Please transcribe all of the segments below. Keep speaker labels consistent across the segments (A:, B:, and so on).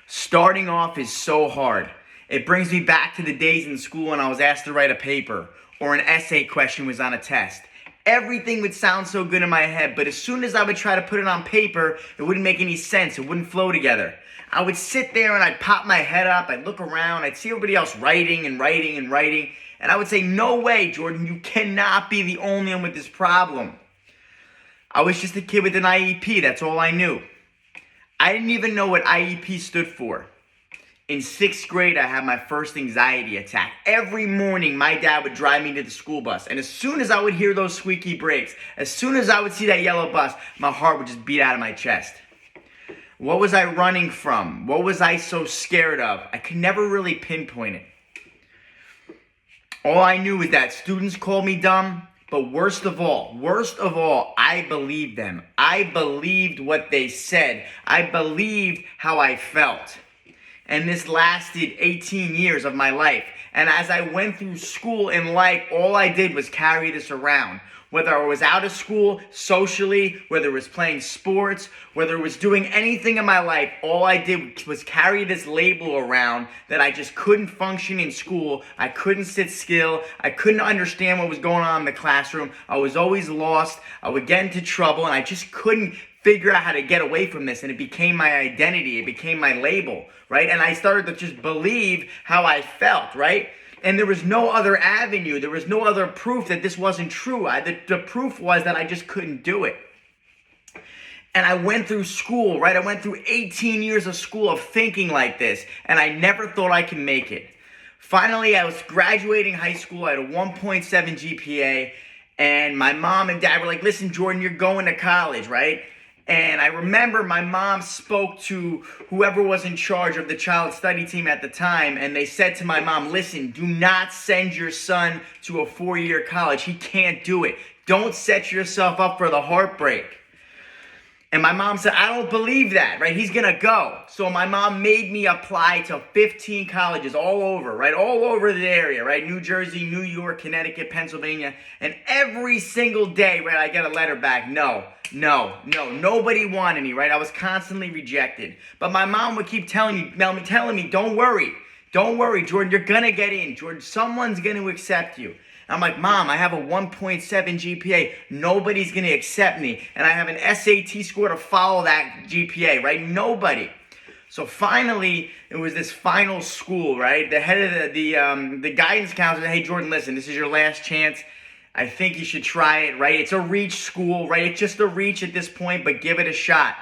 A: Starting off is so hard. It brings me back to the days in school when I was asked to write a paper or an essay question was on a test. Everything would sound so good in my head, but as soon as I would try to put it on paper, it wouldn't make any sense. It wouldn't flow together. I would sit there and I'd pop my head up, I'd look around, I'd see everybody else writing and writing and writing, and I would say, no way, Jordan, you cannot be the only one with this problem. I was just a kid with an IEP, that's all I knew. I didn't even know what IEP stood for. In 6th grade, I had my first anxiety attack. Every morning, my dad would drive me to the school bus. And as soon as I would hear those squeaky brakes, as soon as I would see that yellow bus, my heart would just beat out of my chest. What was I running from? What was I so scared of? I could never really pinpoint it. All I knew was that students called me dumb. But worst of all, I believed them. I believed what they said. I believed how I felt. And this lasted 18 years of my life. And as I went through school and life, all I did was carry this around. Whether I was out of school, socially, whether it was playing sports, whether it was doing anything in my life, all I did was carry this label around that I just couldn't function in school. I couldn't sit still. I couldn't understand what was going on in the classroom. I was always lost. I would get into trouble, and I just couldn't figure out how to get away from this, and it became my identity. It became my label, right? And I started to just believe how I felt, right? And there was no other avenue. There was no other proof that this wasn't true. The proof was that I just couldn't do it. And I went through school, right? I went through 18 years of school of thinking like this, and I never thought I could make it. Finally, I was graduating high school. I had a 1.7 GPA, and my mom and dad were like, listen, Jordan, you're going to college, right? And I remember my mom spoke to whoever was in charge of the child study team at the time, and they said to my mom, listen, do not send your son to a 4-year college. He can't do it. Don't set yourself up for the heartbreak. And my mom said, I don't believe that, right? He's going to go. So my mom made me apply to 15 colleges all over, right? All over the area, right? New Jersey, New York, Connecticut, Pennsylvania. And every single day, right, I get a letter back. No. Nobody wanted me, right? I was constantly rejected. But my mom would keep telling me, don't worry. Don't worry, Jordan, you're going to get in. Jordan, someone's going to accept you. I'm like, Mom, I have a 1.7 GPA. Nobody's going to accept me. And I have an SAT score to follow that GPA, right? Nobody. So finally, it was this final school, right? The head of the guidance counselor said, hey, Jordan, listen, this is your last chance. I think you should try it, right? It's a reach school, right? It's just a reach at this point, but give it a shot.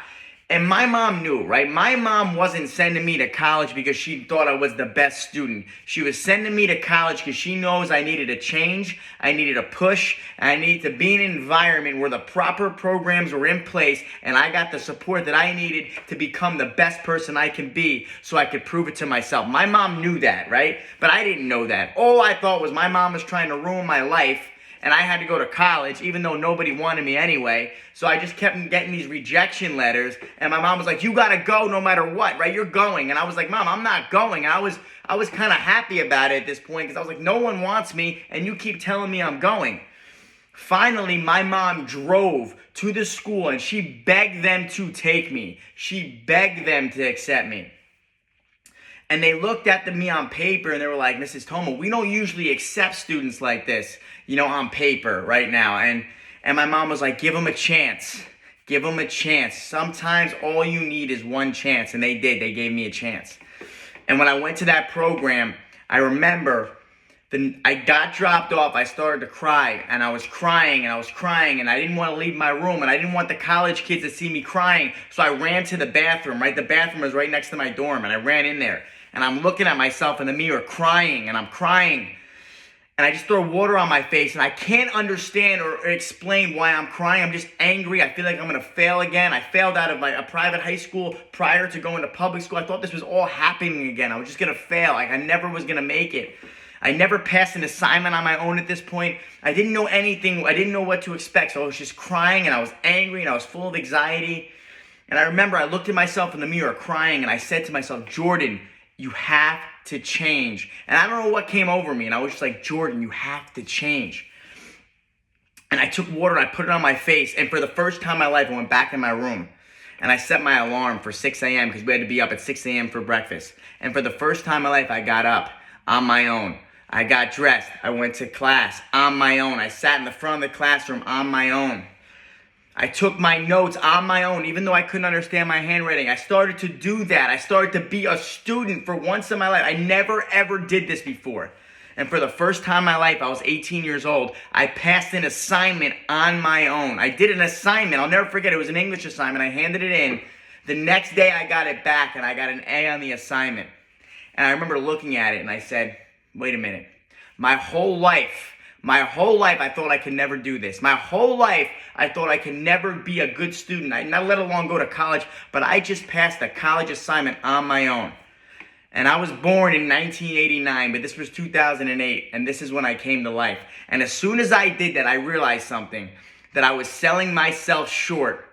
A: And my mom knew, right? My mom wasn't sending me to college because she thought I was the best student. She was sending me to college because she knows I needed a change, I needed a push, and I needed to be in an environment where the proper programs were in place and I got the support that I needed to become the best person I can be so I could prove it to myself. My mom knew that, right? But I didn't know that. All I thought was my mom was trying to ruin my life, and I had to go to college, even though nobody wanted me anyway. So I just kept getting these rejection letters. And my mom was like, you got to go no matter what, right? You're going. And I was like, Mom, I'm not going. And I was kind of happy about it at this point because I was like, no one wants me, and you keep telling me I'm going. Finally, my mom drove to the school, and she begged them to take me. She begged them to accept me. And they looked at me on paper and they were like, Mrs. Toma, we don't usually accept students like this, on paper right now. And my mom was like, give them a chance. Give them a chance. Sometimes all you need is one chance. And they did. They gave me a chance. And when I went to that program, I remember I got dropped off. I started to cry, and I was crying, and I didn't want to leave my room, and I didn't want the college kids to see me crying. So I ran to the bathroom, right? The bathroom was right next to my dorm, and I ran in there. And I'm looking at myself in the mirror crying, and I'm crying. And I just throw water on my face, and I can't understand or explain why I'm crying. I'm just angry. I feel like I'm going to fail again. I failed out of a private high school prior to going to public school. I thought this was all happening again. I was just going to fail. I never was going to make it. I never passed an assignment on my own at this point. I didn't know anything. I didn't know what to expect. So I was just crying, and I was angry, and I was full of anxiety. And I remember I looked at myself in the mirror crying, and I said to myself, Jordan, you have to change. And I don't know what came over me. And I was just like, Jordan, you have to change. And I took water and I put it on my face. And for the first time in my life, I went back in my room. And I set my alarm for 6 a.m. because we had to be up at 6 a.m. for breakfast. And for the first time in my life, I got up on my own. I got dressed. I went to class on my own. I sat in the front of the classroom on my own. I took my notes on my own, even though I couldn't understand my handwriting. I started to do that. I started to be a student for once in my life. I never, ever did this before. And for the first time in my life, I was 18 years old. I passed an assignment on my own. I did an assignment. I'll never forget. It was an English assignment. I handed it in. The next day, I got it back, and I got an A on the assignment. And I remember looking at it, and I said, wait a minute. My whole life, I thought I could never do this. My whole life, I thought I could never be a good student, not let alone go to college, but I just passed a college assignment on my own. And I was born in 1989, but this was 2008, and this is when I came to life. And as soon as I did that, I realized something, that I was selling myself short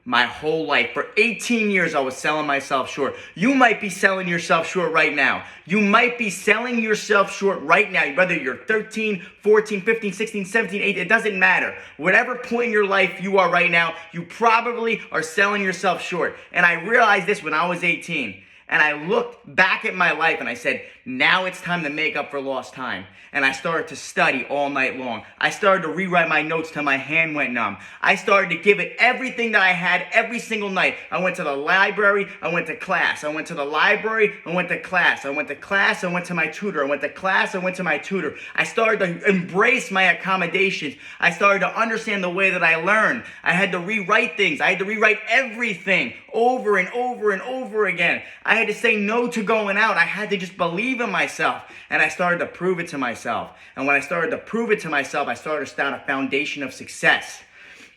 A: my whole life. For 18 years, I was selling myself short. You might be selling yourself short right now. You might be selling yourself short right now. Whether you're 13, 14, 15, 16, 17, 18, it doesn't matter. Whatever point in your life you are right now, you probably are selling yourself short. And I realized this when I was 18. And I looked back at my life and I said, now it's time to make up for lost time. And I started to study all night long. I started to rewrite my notes till my hand went numb. I started to give it everything that I had every single night. I went to the library, I went to class. I went to the library, I went to class. I went to class, I went to my tutor. I went to class, I went to my tutor. I started to embrace my accommodations. I started to understand the way that I learned. I had to rewrite things. I had to rewrite everything over and over and over again. I had to say no to going out. I had to just believe in myself. And I started to prove it to myself. And when I started to prove it to myself, I started to start a foundation of success.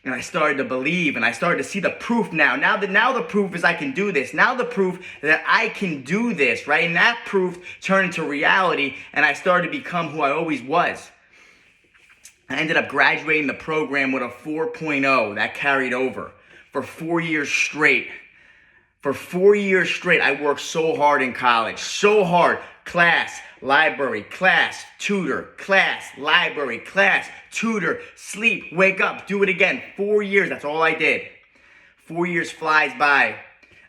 A: And I started to believe, and I started to see the proof now. Now the proof is I can do this. Now the proof that I can do this, right? And that proof turned into reality, and I started to become who I always was. I ended up graduating the program with a 4.0 that carried over for 4 years straight. For 4 years straight, I worked so hard in college, so hard. Class, library, class, tutor, class, library, class, tutor, sleep, wake up, do it again. 4 years, that's all I did. 4 years flies by.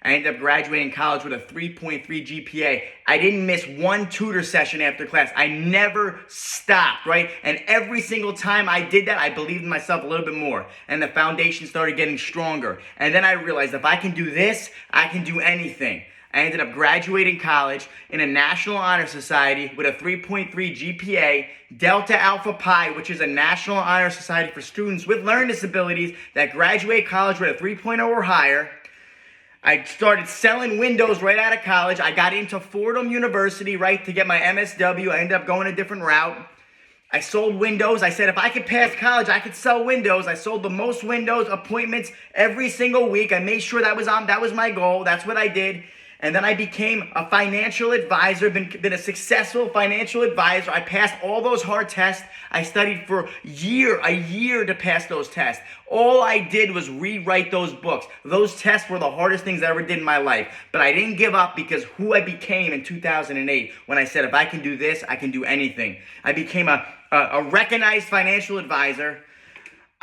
A: I ended up graduating college with a 3.3 GPA. I didn't miss one tutor session after class. I never stopped, right? And every single time I did that, I believed in myself a little bit more. And the foundation started getting stronger. And then I realized if I can do this, I can do anything. I ended up graduating college in a National Honor Society with a 3.3 GPA, Delta Alpha Pi, which is a National Honor Society for students with learning disabilities that graduate college with a 3.0 or higher. I started selling windows right out of college. I got into Fordham University, right, to get my MSW. I ended up going a different route. I sold windows. I said if I could pass college, I could sell windows. I sold the most windows appointments every single week. I made sure that was my goal. That's what I did. And then I became a financial advisor, been a successful financial advisor. I passed all those hard tests. I studied for a year to pass those tests. All I did was rewrite those books. Those tests were the hardest things I ever did in my life. But I didn't give up because who I became in 2008 when I said, if I can do this, I can do anything. I became a recognized financial advisor.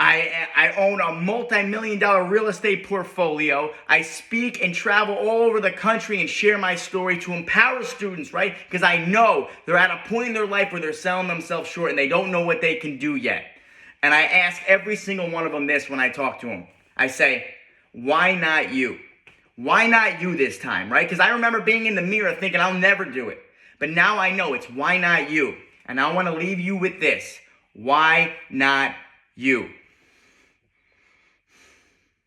A: I own a multi-million-dollar real estate portfolio. I speak and travel all over the country and share my story to empower students, right? Because I know they're at a point in their life where they're selling themselves short and they don't know what they can do yet. And I ask every single one of them this when I talk to them. I say, why not you? Why not you this time, right? Because I remember being in the mirror thinking I'll never do it. But now I know it's why not you? And I want to leave you with this. Why not you?